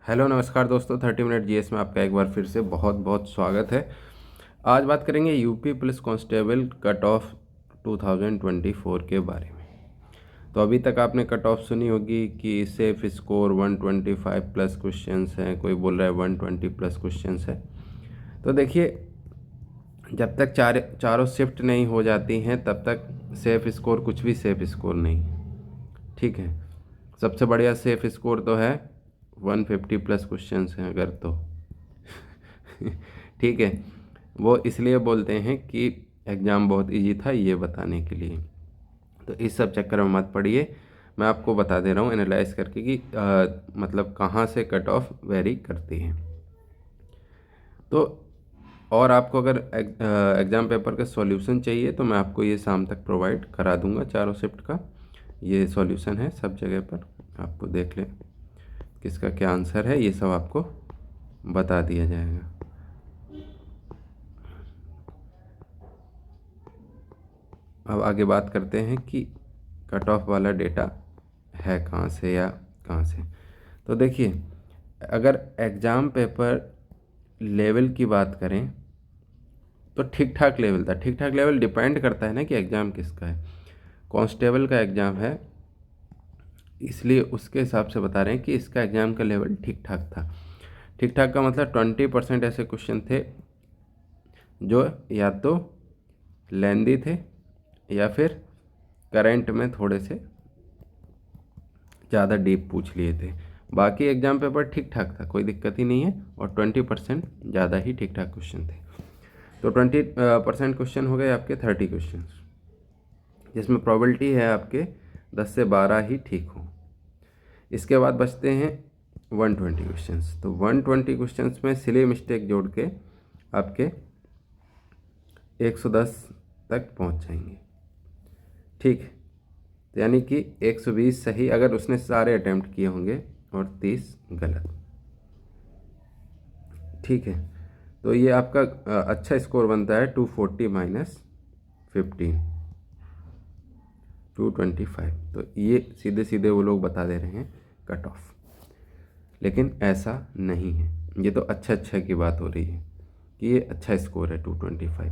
Hello नमस्कार दोस्तों, 30 minute GS में आपका एक बार फिर से बहुत बहुत स्वागत है। आज बात करेंगे UP police constable cut off 2024 के बारे में। तो अभी तक आपने कट ऑफ सुनी होगी कि सेफ स्कोर 125 प्लस क्वेश्चंस हैं, कोई बोल रहा है 120 प्लस क्वेश्चंस है। तो देखिए, जब तक चारों शिफ्ट नहीं हो जाती हैं तब तक सेफ स्कोर कुछ भी सेफ स्कोर नहीं, ठीक है। सबसे बढ़िया सेफ स्कोर तो है 150 प्लस क्वेश्चंस हैं अगर तो ठीक है। वो इसलिए बोलते हैं कि एग्ज़ाम बहुत इजी था, ये बताने के लिए। तो इस सब चक्कर में मत पड़िए, मैं आपको बता दे रहा हूँ एनालाइज करके कि मतलब कहाँ से कट ऑफ वेरी करती है। तो और आपको अगर एग्ज़ाम पेपर का सॉल्यूशन चाहिए तो मैं आपको ये शाम तक प्रोवाइड करा दूंगा। चारों शिफ्ट का ये सॉल्यूशन है, सब जगह पर आपको देख लें किसका क्या आंसर है, ये सब आपको बता दिया जाएगा। अब आगे बात करते हैं कि कट ऑफ वाला डेटा है कहाँ से या कहाँ से। तो देखिए, अगर एग्ज़ाम पेपर लेवल की बात करें तो ठीक ठाक लेवल था। ठीक ठाक लेवल डिपेंड करता है ना कि एग्ज़ाम किसका है। कांस्टेबल का एग्ज़ाम है, इसलिए उसके हिसाब से बता रहे हैं कि इसका एग्ज़ाम का लेवल ठीक ठाक था। ठीक ठाक का मतलब 20% ऐसे क्वेश्चन थे जो या तो लेंदी थे या फिर करंट में थोड़े से ज़्यादा डीप पूछ लिए थे। बाकी एग्ज़ाम पेपर ठीक ठाक था, कोई दिक्कत ही नहीं है, और 20% ज़्यादा ही ठीक ठाक क्वेश्चन थे। तो 20% क्वेश्चन हो गए आपके 30 क्वेश्चन, जिसमें प्रोबेबिलिटी है आपके 10 से 12 ही ठीक हो। इसके बाद बचते हैं 120 क्वेश्चंस। तो 120 क्वेश्चंस में सिली मिस्टेक जोड़ के आपके 110 तक पहुंच जाएंगे, ठीक है। तो यानी कि 120 सही अगर उसने सारे अटैम्प्ट किए होंगे और 30 गलत, ठीक है। तो ये आपका अच्छा स्कोर बनता है 240 माइनस 15, 225। तो ये सीधे सीधे वो लोग बता दे रहे हैं कट ऑफ, लेकिन ऐसा नहीं है। ये तो अच्छा की बात हो रही है कि ये अच्छा स्कोर है 225।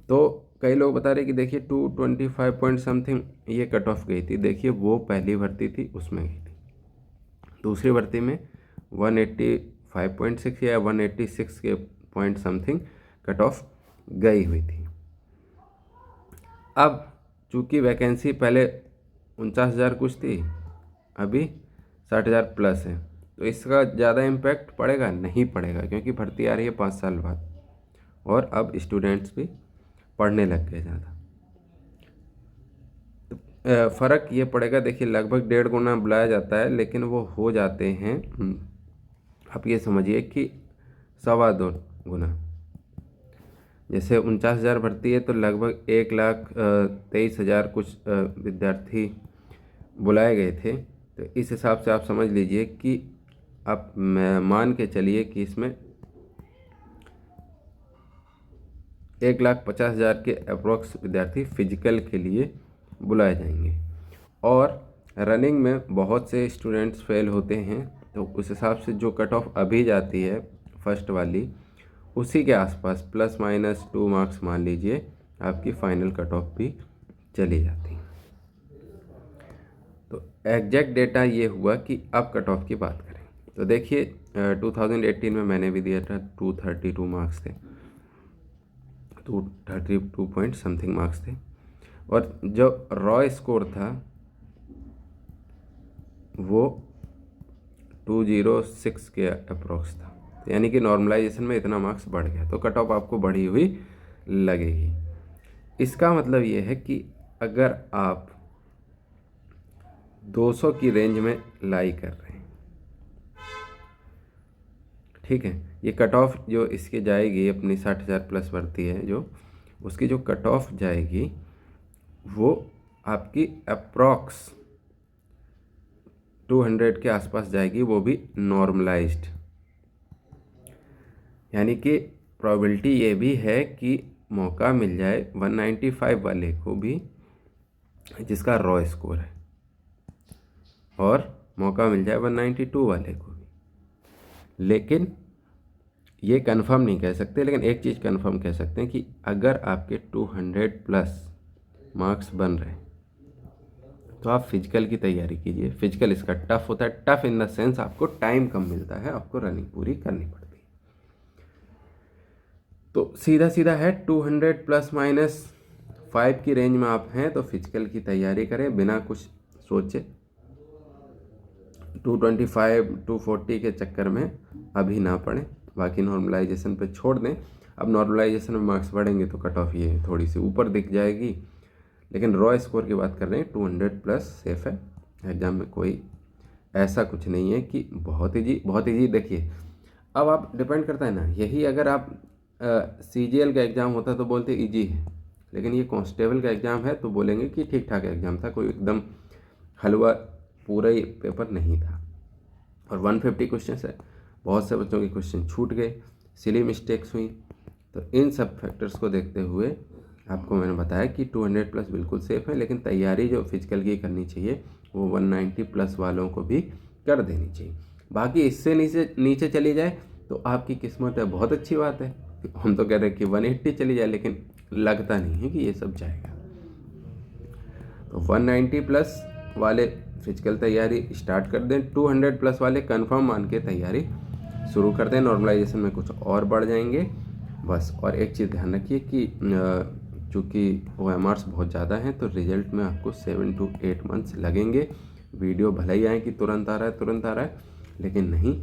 तो कई लोग बता रहे कि देखिए 225 पॉइंट समथिंग ये कट ऑफ गई थी। देखिए वो पहली भर्ती थी उसमें गई थी, दूसरी भर्ती में 185.6 या 186 के पॉइंट समथिंग कट ऑफ गई हुई थी। अब चूंकि वैकेंसी पहले 49,000 कुछ थी, अभी 60,000 प्लस है, तो इसका ज़्यादा इम्पैक्ट पड़ेगा नहीं पड़ेगा, क्योंकि भर्ती आ रही है 5 साल बाद और अब स्टूडेंट्स भी पढ़ने लग गए ज़्यादा। तो फ़र्क ये पड़ेगा, देखिए लगभग 1.5 गुना बुलाया जाता है, लेकिन वो हो जाते हैं आप ये समझिए कि 2.25 गुना। जैसे 49,000 भर्ती है तो लगभग 1,23,000 कुछ विद्यार्थी बुलाए गए थे। तो इस हिसाब से आप समझ लीजिए कि आप मान के चलिए कि इसमें 1,50,000 के अप्रोक्स विद्यार्थी फिजिकल के लिए बुलाए जाएंगे, और रनिंग में बहुत से स्टूडेंट्स फेल होते हैं। तो उस हिसाब से जो कट ऑफ अभी जाती है फर्स्ट वाली, उसी के आसपास ±2 मार्क्स मान लीजिए आपकी फाइनल कट ऑफ भी चली जाती है। तो एग्जैक्ट डेटा ये हुआ कि अब कट ऑफ की बात करें तो देखिए 2018 में मैंने भी दिया था 232 मार्क्स थे, 232 पॉइंट समथिंग मार्क्स थे, और जो रॉ स्कोर था वो 206 के अप्रोक्स था। तो यानी कि नॉर्मलाइजेशन में इतना मार्क्स बढ़ गया, तो कट ऑफ आपको बढ़ी हुई लगेगी। इसका मतलब ये है कि अगर आप 200 की रेंज में लाई कर रहे हैं, ठीक है, ये कट ऑफ जो इसकी जाएगी अपनी 60,000 प्लस भर्ती है जो, उसकी जो कट ऑफ जाएगी वो आपकी अप्रॉक्स 200 के आसपास जाएगी, वो भी नॉर्मलाइज्ड। यानी कि प्रोबेबिलिटी ये भी है कि मौका मिल जाए 195 वाले को भी जिसका रॉ स्कोर है, और मौका मिल जाए 192 वाले को भी। लेकिन ये कंफर्म नहीं कह सकते, लेकिन एक चीज़ कंफर्म कह सकते हैं कि अगर आपके 200 प्लस मार्क्स बन रहे हैं तो आप फिजिकल की तैयारी कीजिए। फिजिकल इसका टफ होता है, टफ इन द सेंस आपको टाइम कम मिलता है, आपको रनिंग पूरी करनी पड़ती है। तो सीधा सीधा है 200 प्लस माइनस 5 की रेंज में आप हैं तो फिजिकल की तैयारी करें बिना कुछ सोचे। 225 240 के चक्कर में अभी ना पड़ें, बाकी नॉर्मलाइजेशन पे छोड़ दें। अब नॉर्मलाइजेशन में मार्क्स बढ़ेंगे तो कट ऑफ ये थोड़ी सी ऊपर दिख जाएगी, लेकिन रॉ स्कोर की बात कर रहे हैं 200 प्लस सेफ है। एग्ज़ाम में कोई ऐसा कुछ नहीं है कि बहुत ही देखिए अब आप डिपेंड करता है ना, यही अगर आप CGL का एग्ज़ाम होता तो बोलते इजी है, लेकिन ये कांस्टेबल का एग्ज़ाम है तो बोलेंगे कि ठीक ठाक एग्ज़ाम था, कोई एकदम हलवा पूरा ही पेपर नहीं था। और 150 क्वेश्चन है, बहुत से बच्चों के क्वेश्चन छूट गए, सिली मिस्टेक्स हुई। तो इन सब फैक्टर्स को देखते हुए आपको मैंने बताया कि 200 प्लस बिल्कुल सेफ़ है, लेकिन तैयारी जो फिजिकल की करनी चाहिए वो 190 प्लस वालों को भी कर देनी चाहिए। बाकी इससे नीचे चली जाए तो आपकी किस्मत है, बहुत अच्छी बात है। हम तो कह रहे हैं कि 180 चली जाए, लेकिन लगता नहीं है कि ये सब जाएगा। तो 190 प्लस वाले फिजिकल तैयारी स्टार्ट कर दें, 200 प्लस वाले कंफर्म मान के तैयारी शुरू कर दें। नॉर्मलाइजेशन में कुछ और बढ़ जाएंगे बस। और एक चीज़ ध्यान रखिए कि चूँकि OMRs बहुत ज़्यादा हैं तो रिजल्ट में आपको 7 to 8 मंथ्स लगेंगे। वीडियो भले ही आए कि तुरंत आ रहा है, लेकिन नहीं,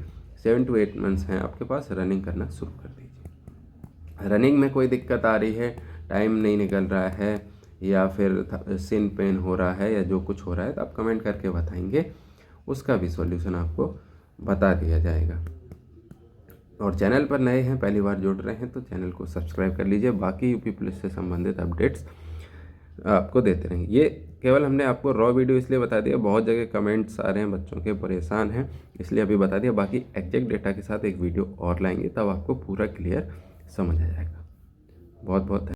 7 to 8 मंथ्स हैं आपके पास। रनिंग करना शुरू कर दीजिए। रनिंग में कोई दिक्कत आ रही है, टाइम नहीं निकल रहा है, या फिर सिन पेन हो रहा है, या जो कुछ हो रहा है, तो आप कमेंट करके बताएंगे, उसका भी सॉल्यूशन आपको बता दिया जाएगा। और चैनल पर नए हैं, पहली बार जुड़ रहे हैं तो चैनल को सब्सक्राइब कर लीजिए। बाकी यूपी पुलिस से संबंधित अपडेट्स आपको देते रहेंगे। ये केवल हमने आपको रॉ वीडियो इसलिए बता दिया, बहुत जगह कमेंट्स आ रहे हैं, बच्चों के परेशान हैं, इसलिए अभी बता दिया। बाकी एग्जैक्ट डेटा के साथ एक वीडियो और लाएंगे, तब आपको पूरा क्लियर समझ आ जाएगा। बहुत बहुत